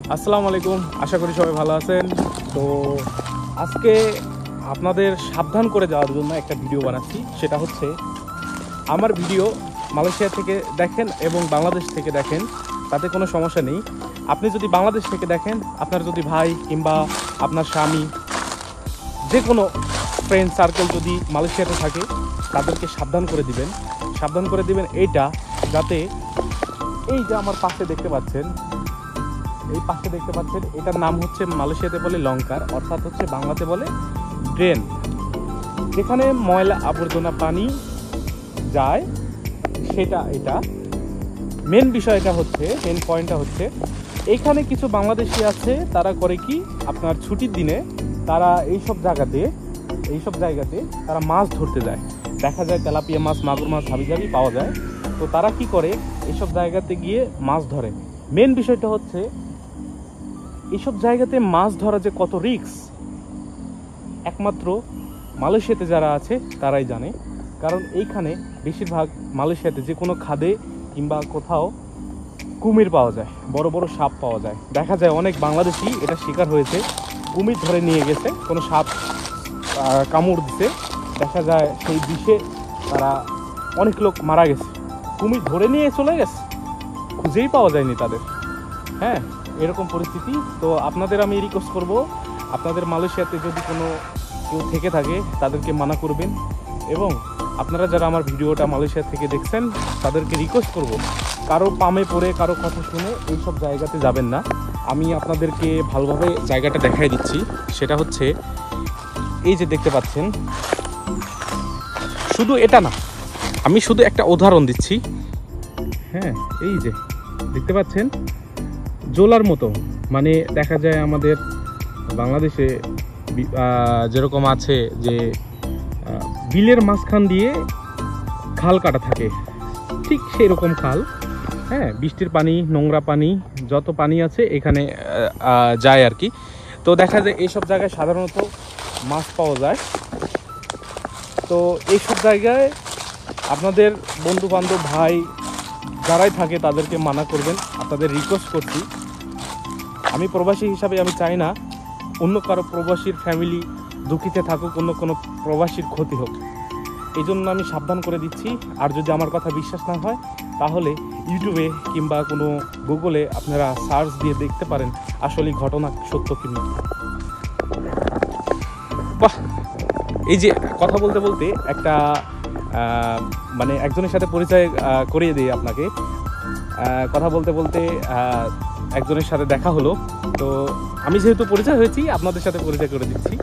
আসসালামু আলাইকুম, আশা করি সবাই ভালো আছেন। তো আজকে আপনাদের সাবধান করে যাওয়ার জন্য একটা ভিডিও বানাচ্ছি। সেটা হচ্ছে আমার ভিডিও মালয়েশিয়া থেকে দেখেন এবং বাংলাদেশ থেকে দেখেন, তাতে কোনো সমস্যা নেই। আপনি যদি বাংলাদেশ থেকে দেখেন, আপনার যদি ভাই কিংবা আপনার স্বামী, যে কোনো ফ্রেন্ড সার্কেল যদি মালয়েশিয়াতে থাকে, তাদেরকে সাবধান করে দিবেন এইটা, যাতে এই যে আমার পাশে দেখতে পাচ্ছেন, এটার নাম হচ্ছে মালয়েশিয়াতে বলে লঙ্কার, অর্থাৎ হচ্ছে বাংলাতে বলে ড্রেন। যেখানে ময়লা আবর্জনা পানি যায়, এটা মেন পয়েন্টটা হচ্ছে এইখানে কিছু বাংলাদেশি আছে, তারা করে কি, আপনার ছুটির দিনে তারা এইসব জায়গাতে তারা মাছ ধরতে যায়। দেখা যায় তেলাপিয়া মাছ, মাগুর মাছ হাবিজাবি পাওয়া যায়। তো তারা কি করে, এইসব জায়গাতে গিয়ে মাছ ধরে। মেন বিষয়টা হচ্ছে এইসব জায়গাতে মাছ ধরা যে কত রিস্ক, একমাত্র মালয়েশিয়াতে যারা আছে তারাই জানে। কারণ এইখানে বেশিরভাগ মালয়েশিয়াতে যে কোনো খাদে কিংবা কোথাও কুমির পাওয়া যায়, বড় বড় সাপ পাওয়া যায়। দেখা যায় অনেক বাংলাদেশি এটা শিকার হয়েছে, কুমির ধরে নিয়ে গেছে, কোনো সাপ কামড় দিতে, দেখা যায় সেই বিষে তারা অনেক লোক মারা গেছে। কুমির ধরে নিয়ে চলে গেছে, খুঁজেই পাওয়া যায়নি তাদের। হ্যাঁ, এরকম পরিস্থিতি। তো আপনাদের আমি রিকোয়েস্ট করব, আপনাদের মালয়েশিয়াতে যদি কোনো কেউ থেকে থাকে তাদেরকে মানা করবেন। এবং আপনারা যারা আমার ভিডিওটা মালয়েশিয়া থেকে দেখছেন, তাদেরকে রিকোয়েস্ট করব, কারো পামে পড়ে, কারো কথা শুনে এইসব জায়গাতে যাবেন না। আমি আপনাদেরকে ভালোভাবে জায়গাটা দেখাই দিচ্ছি। সেটা হচ্ছে এই যে দেখতে পাচ্ছেন, শুধু এটা না, আমি শুধু একটা উদাহরণ দিচ্ছি। হ্যাঁ, এই যে দেখতে পাচ্ছেন জোলার মতো, মানে দেখা যায় আমাদের বাংলাদেশে যেরকম আছে যে বিলের মাঝখান দিয়ে খাল কাটা থাকে, ঠিক সেই রকম খাল। হ্যাঁ, বৃষ্টির পানি, নোংরা পানি, যত পানি আছে এখানে যায় আর কি। তো দেখা যায় এইসব জায়গায় সাধারণত মাছ পাওয়া যায়। তো এইসব জায়গায় আপনাদের বন্ধু বান্ধব, ভাই যারাই থাকে তাদেরকে মানা করবেন, আপনাদের রিকোয়েস্ট করছি। আমি প্রবাসী হিসাবে আমি চাই না অন্য কারো প্রবাসীর ফ্যামিলি দুঃখিতে থাকুক, অন্য কোনো প্রবাসীর ক্ষতি হোক। এই জন্য আমি সাবধান করে দিচ্ছি। আর যদি আমার কথা বিশ্বাস না হয়, তাহলে ইউটিউবে কিংবা কোনো গুগলে আপনারা সার্চ দিয়ে দেখতে পারেন আসলে ঘটনা সত্য কিনা। বাহ, এই যে কথা বলতে বলতে একটা মানে একজনের সাথে পরিচয় করিয়ে দিই আপনাকে। কথা বলতে বলতে একজনের সাথে দেখা হলো। তো আমি যেহেতু পরিচয় হয়েছি, আপনাদের সাথে পরিচয় করে দিচ্ছি।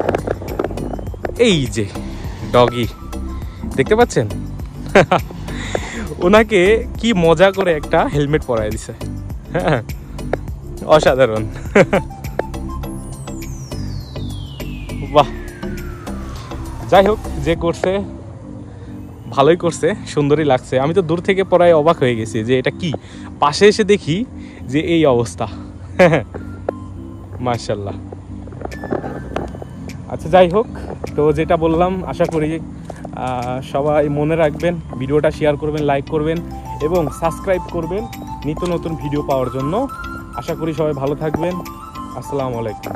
এই যে ডগি দেখতে পাচ্ছেন, ওনাকে কি মজা করে একটা হেলমেট পরায় দিছে। হ্যাঁ, অসাধারণ। বাহ, যাই হোক, যে করছে ভালোই করছে, সুন্দরই লাগছে। আমি তো দূর থেকে পড়ায় অবাক হয়ে গেছি যে এটা কি, পাশে এসে দেখি যে এই অবস্থা। মাশাআল্লাহ। আচ্ছা, যাই হোক, তো যেটা বললাম, আশা করি সবাই মনে রাখবেন, ভিডিওটা শেয়ার করবেন, লাইক করবেন এবং সাবস্ক্রাইব করবেন নিত্য নতুন ভিডিও পাওয়ার জন্য। আশা করি সবাই ভালো থাকবেন। আসসালামু আলাইকুম।